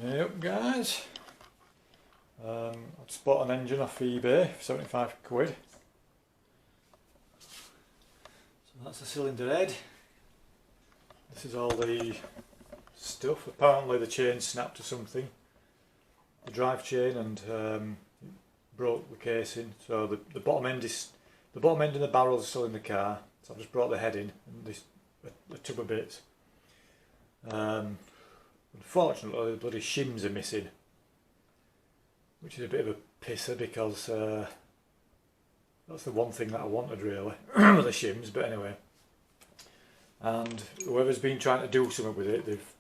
Yep guys, I've bought an engine off eBay for 75 quid. So that's the cylinder head. This is all the stuff. Apparently the chain snapped to something, the drive chain, and broke the casing. So the bottom end and the barrels are still in the car. So I've just brought the head in and this a tub of bits. Unfortunately the bloody shims are missing, which is a bit of a pisser because that's the one thing that I wanted really, the shims, but anyway. And whoever's been trying to do something with it, they've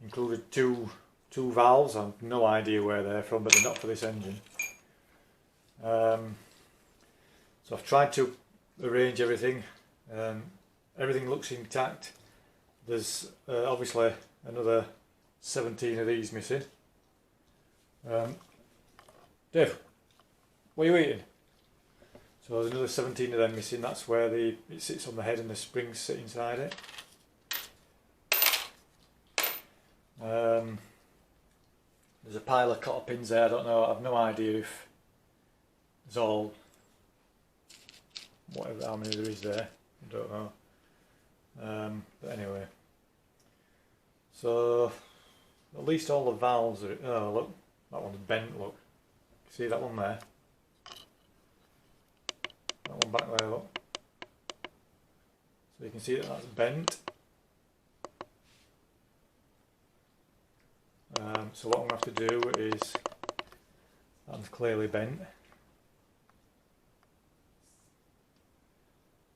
included two valves. I have no idea where they're from, but they're not for this engine. So I've tried to arrange everything. Everything looks intact. There's obviously another 17 of these missing. Dave, what are you eating? So there's another 17 of them missing. That's where it sits on the head and the springs sit inside it. There's a pile of cotter pins there. I don't know. I've no idea if there's all how many there is there. I don't know. But anyway, so at least all the valves are. Oh look, that one's bent. Look, see that one there? That one back there. Look. So you can see that that's bent. So what I'm going to have to do is, that's clearly bent.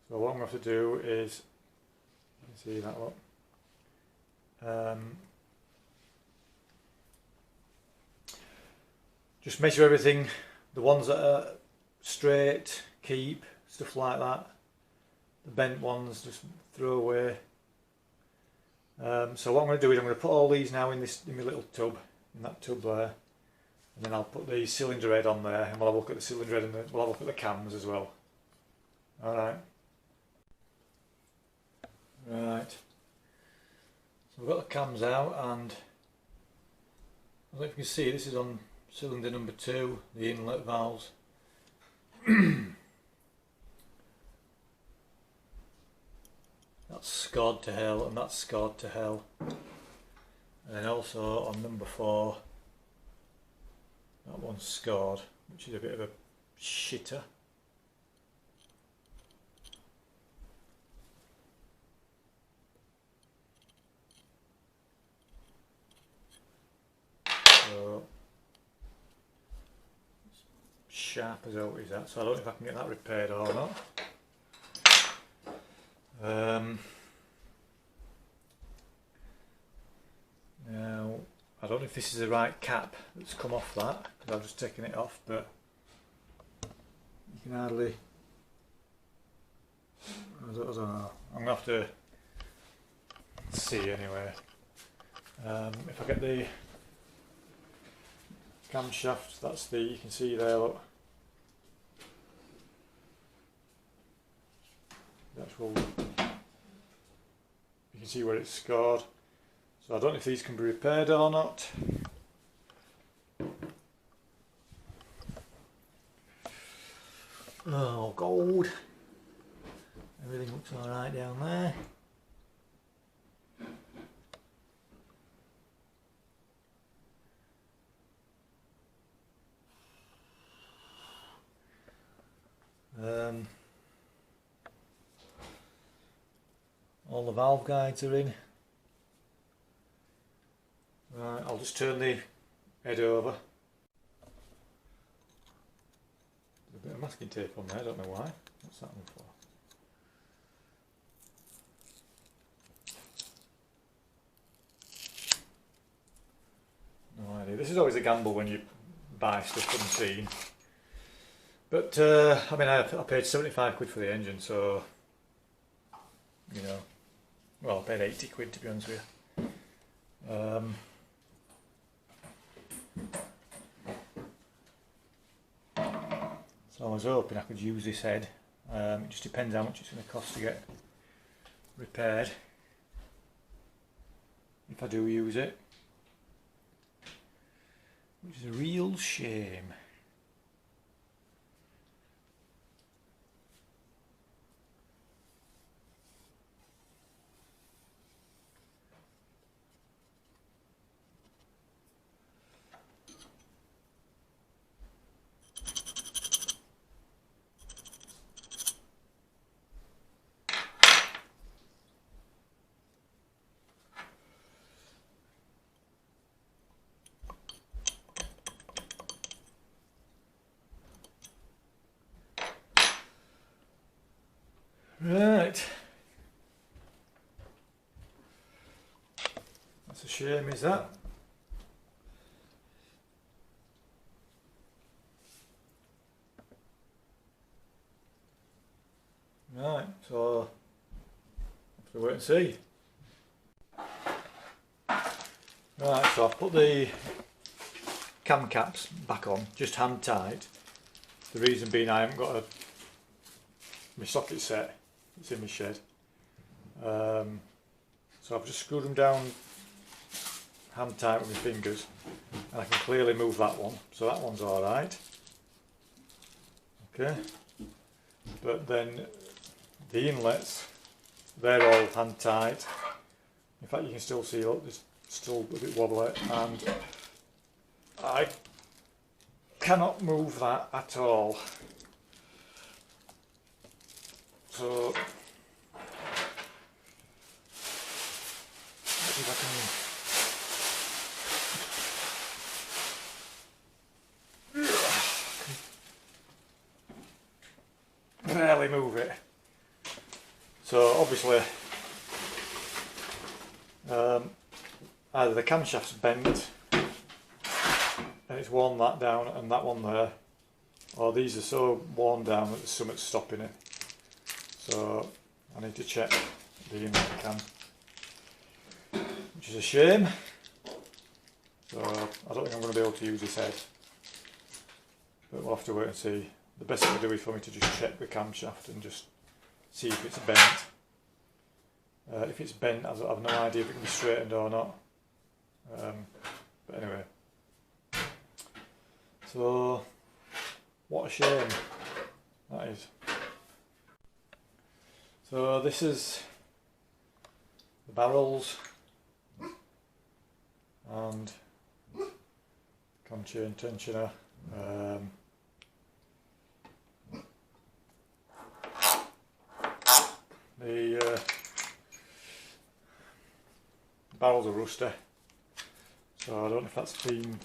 So what I'm going to have to do is, you can see that look. Just measure everything, the ones that are straight, keep, stuff like that. The bent ones, just throw away. So what I'm going to do is I'm going to put all these now in my little tub, in that tub there, and then I'll put the cylinder head on there, and we'll have a look at the cylinder head and we'll have a look at the cams as well. Alright. Right. So we've got the cams out, and I don't know if you can see, this is on cylinder number 2, the inlet valves. That's scored to hell, and that's scored to hell. And then also on number 4, that one's scored, which is a bit of a shitter. So sharp as hell is that, so I don't know if I can get that repaired or not. Now, I don't know if this is the right cap that's come off that, because I've just taken it off, but you can hardly, I don't know, I'm going to have to see anyway. If I get the camshaft, that's you can see there, look. The actual, you can see where it's scored. So I don't know if these can be repaired or not. Oh, gold. Everything looks alright down there. All the valve guides are in. Right, I'll just turn the head over. There's a bit of masking tape on there, I don't know why. What's that one for? No idea. This is always a gamble when you buy stuff unseen. But I mean, I paid 75 quid for the engine, so you know, well, I paid 80 quid to be honest with you. So I was hoping I could use this head. It just depends how much it's going to cost to get repaired, if I do use it. which is a real shame. Right, that's a shame, is that? Right, so have to wait and see. Right, so I've put the cam caps back on, just hand tight. The reason being I haven't got my socket set. It's in my shed, so I've just screwed them down hand tight with my fingers, and I can clearly move that one, so that one's alright. Okay, but then the inlets, they're all hand tight. In fact, you can still see, look, there's still a bit wobbly, and I cannot move that at all. So let's see if I can barely move it. So obviously either the camshaft's bent and it's worn that down and that one there, or these are so worn down that there's something stopping it. So I need to check the inlet cam, which is a shame. So I don't think I'm going to be able to use this head, but we'll have to wait and see. The best thing to do is for me to just check the camshaft and just see if it's bent. If it's bent, I've no idea if it can be straightened or not. But anyway, so what a shame that is. So this is the barrels and cam chain tensioner. The barrels are rusty, so I don't know if that's been,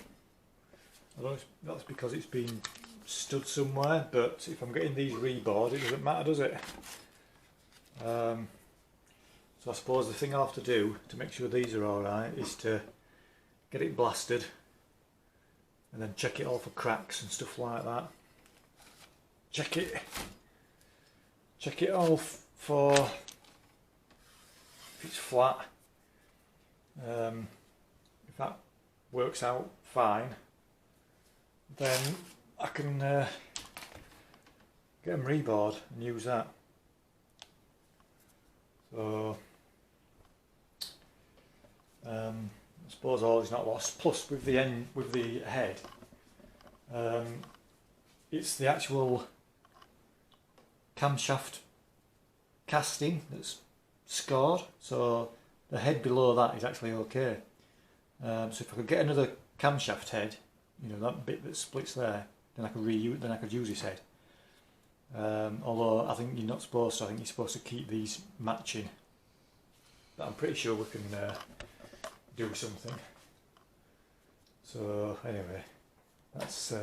I don't know if that's because it's been stood somewhere, but if I'm getting these rebored, it doesn't matter, does it? So I suppose the thing I'll have to do to make sure these are alright is to get it blasted and then check it all for cracks and stuff like that. Check it all for if it's flat. If that works out fine, then I can get them rebored and use that. So I suppose all is not lost. Plus, with the head, it's the actual camshaft casting that's scored. So the head below that is actually okay. So if I could get another camshaft head, you know, that bit that splits there, then I could use this head. Although I think you're not supposed to. I think you're supposed to keep these matching. But I'm pretty sure we can do something. So anyway, that's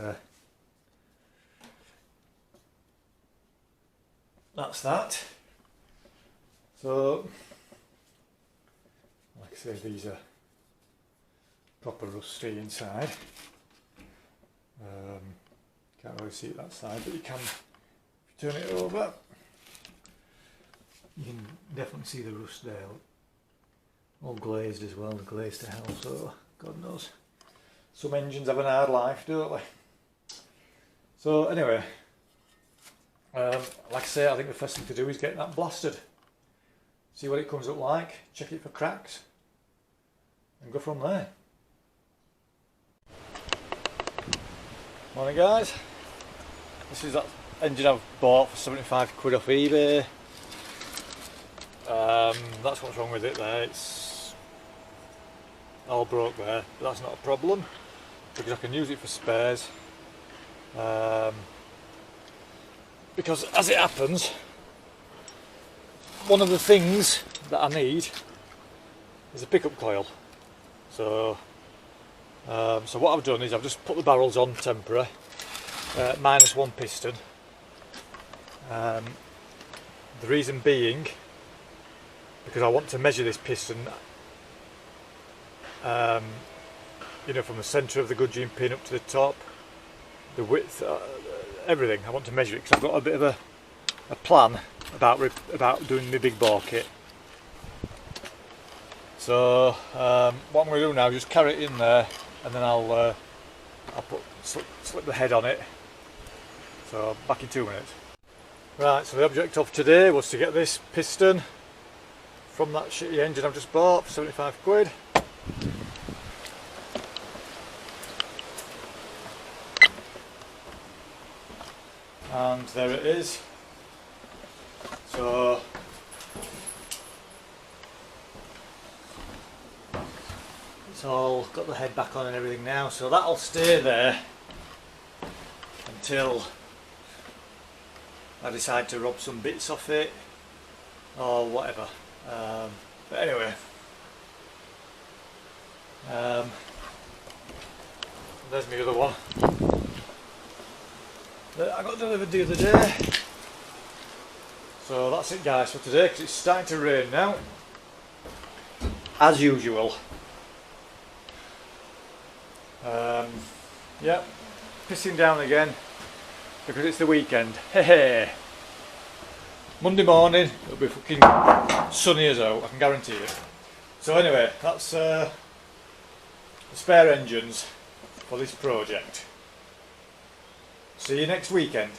that. So like I say, these are proper rusty inside. Can't really see it that side, but you can. Turn it over, you can definitely see the rust there, all glazed as well, glazed to hell, so God knows. Some engines have an hard life, don't they? So anyway, like I say, I think the first thing to do is get that blasted, see what it comes up like, check it for cracks, and go from there. Morning guys, this is that engine I've bought for 75 quid off eBay. That's what's wrong with it there, it's all broke there, but that's not a problem because I can use it for spares. Because as it happens, one of the things that I need is a pickup coil. So what I've done is I've just put the barrels on temporary, minus one piston. The reason being, because I want to measure this piston, you know, from the centre of the gudgeon pin up to the top, the width, everything. I want to measure it because I've got a bit of a plan about doing the big bore kit. So what I'm going to do now is just carry it in there, and then I'll slip the head on it. So back in 2 minutes. Right, so the object of today was to get this piston from that shitty engine I've just bought for 75 quid. And there it is. So it's all got the head back on and everything now, so that'll stay there until I decide to rob some bits off it or whatever. But anyway, there's my other one that I got delivered the other day. So that's it guys for today, because it's starting to rain now, as usual. Yeah, pissing down again because it's the weekend. Hey, Monday morning it'll be fucking sunny as hell, I can guarantee it. So anyway, that's the spare engines for this project. See you next weekend.